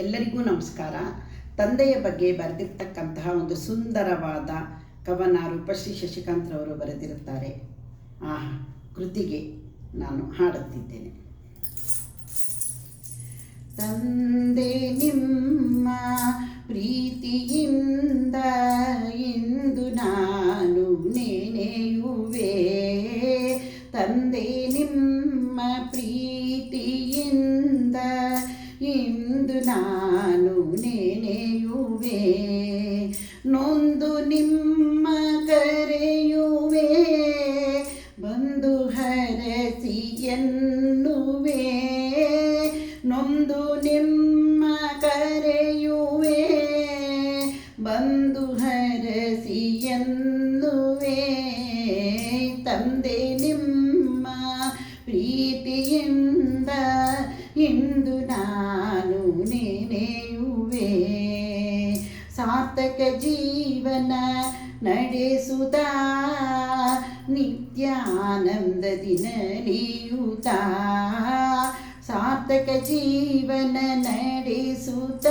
ಎಲ್ಲರಿಗೂ ನಮಸ್ಕಾರ. ತಂದೆಯ ಬಗ್ಗೆ ಬರೆದಿರ್ತಕ್ಕಂತಹ ಒಂದು ಸುಂದರವಾದ ಕವನ ರೂಪಶ್ರೀ ಶಶಿಕಾಂತ್ರವರು ಬರೆದಿರುತ್ತಾರೆ. ಆ ಕೃತಿಗೆ ನಾನು ಹಾಡುತ್ತಿದ್ದೇನೆ. ತಂದೆ ನಿಮ್ಮ ಪ್ರೀತಿಯಿಂದ ಇಂದು ನಾನು ನೆನೆಯುವೆ. ತಂದೆ ನಿಮ್ಮ ಪ್ರೀತಿಯಿಂದ ಇಂದು ನಾನು ನೆನೆಯುವೆ. ನೊಂದು ನಿಮ್ಮ ಕರೆಯುವೆ, ಬಂದು ಹರಸಿ ಎನ್ನುವೆ. ನೊಂದು ನಿಮ್ಮ ಕರೆಯುವೆ, ಬಂದು ಹರಸಿ ಎನ್ನುವೆ. ತಂದೆ ನಿಮ್ಮ ಪ್ರೀತಿಯಿಂದ ಇಂದು ನಾನು ನೆನೆಯುವೆ. ಸಾರ್ಥಕ ಜೀವನ ನಡೆಸುತ್ತ ನಿತ್ಯಾನಂದದಿ ನಲಿಯುತ್ತ. ಸಾರ್ಥಕ ಜೀವನ ನಡೆಸುತ್ತ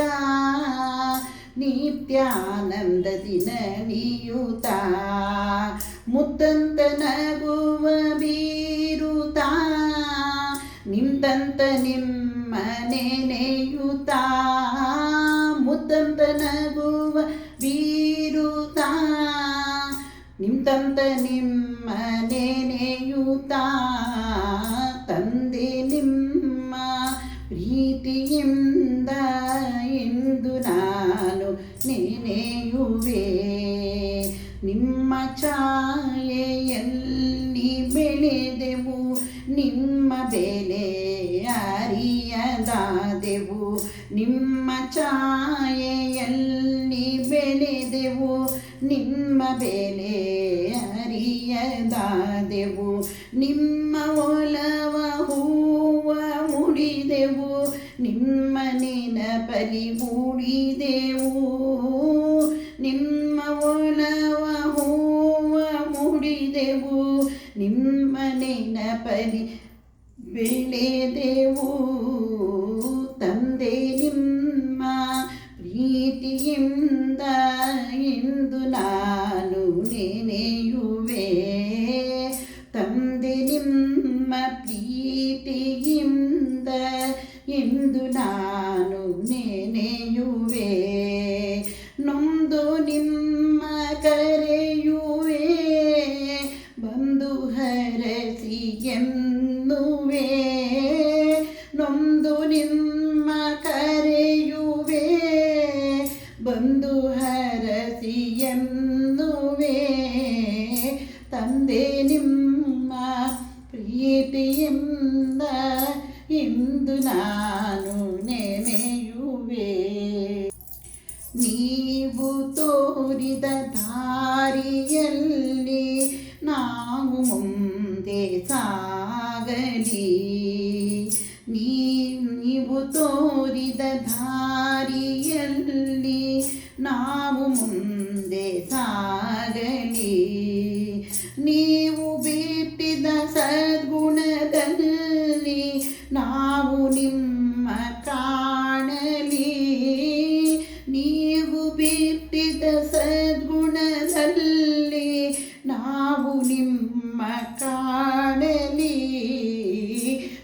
ನಿತ್ಯಾನಂದದಿ ನಲಿಯುತ್ತ. ಮುತ್ತಂತ ನಗುವ ಬೀರುತ್ತ, ನಿಂತಂತ ನಿಮ್ಮ ನೆನೆಯುತ್ತ. ಮುತ್ತಂತ ನಗುವ ಬೀರುತ್ತ, ನಿಂತಂತ ನಿಮ್ಮ ನೆನೆಯುತ್ತ. ತಂದೆ ನಿಮ್ಮ ಪ್ರೀತಿಯಿಂದ ಇಂದು ನಾನು ನೆನೆಯುವೆ. ನಿಮ್ಮ ಛಾಯೆಯಲ್ಲಿ ಬೆಳೆದೆವು, ನಿಮ್ಮ ಬೆಲೆ ಅರಿಯದಾದೆವು. ನಿಮ್ಮ ಛಾಯೆಯಲ್ಲಿ ಬೆಳೆದೆವು, ನಿಮ್ಮ ಬೆಲೆ ಅರಿಯದಾದೆವು. ನಿಮ್ಮ ಒಲವ ಹೂವ ಮುಡಿದೆವು, ನಿಮ್ಮ ನೆನಪಲಿ ಮೂಡಿದೆವು. ನಿಮ್ಮ ಒಲವ ಹೂವ ಮುಡಿದೆವು, ನಿಮ್ಮ ನೆನಪಲಿ ಬೆಳೆದೆವು. ತಂದೆ ನಿಮ್ಮ ಪ್ರೀತಿಯಿಂದ ಇಂದು ನಾನು ನೆನೆಯುವೆ. ತಂದೆ ನಿಮ್ಮ ಪ್ರೀತಿಯಿಂದ ಇಂದು ನಾನು ನೆನೆಯುವೆ. ನೊಂದು ನಿಮ್ಮ ಕರೆಯುವೆ, ಬಂದು ಹರಸಿ ಎನ್ನುವೆ. ನೊಂದು ನಿಮ್ಮ ಕರೆಯುವೆ, ಬಂದು ಹರಸಿ ಎನ್ನುವೆ. ತಂದೆ ನಿಮ್ಮ ಪ್ರೀತಿಯಿಂದ ಇಂದು ನಾನು ನೆನೆಯುವೆ. ನೀವು ತೋರಿದ ದಾರಿಯಲ್ಲಿ ನಾವು ಮುಂದೆ ಸಾಗಲಿ. ನೀವು ತೋರಿದ ದಾರಿಯಲ್ಲಿ ನಾವು ಮುಂದೆ ಸಾಗಲಿ. ನೀವು ಬಿಟ್ಟಿದ ಸದ್ಗುಣದಲ್ಲಿ ನಾವು ನಿಮ್ಮ ಕಾಣಲಿ. ನೀವು ಬಿಟ್ಟಿದ ಸದ್ಗುಣದಲ್ಲಿ ನಾವು ನಿಮ್ಮ ಕಾಣಲಿ.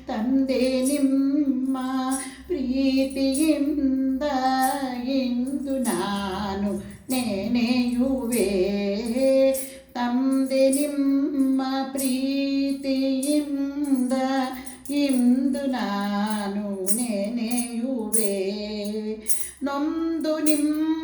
ತಂದೆ ನಿಮ್ಮ ಪ್ರೀತಿಯಿಂದ ಇಂದು ನಾನು ನೆನೆಯುವೆ. ತಂದೆ ನಿಮ್ಮ ಪ್ರೀತಿಯಿಂದ ಇಂದು ನಾನು ನೆನೆಯುವೆ. ನೊಂದು ನಿಮ್ಮ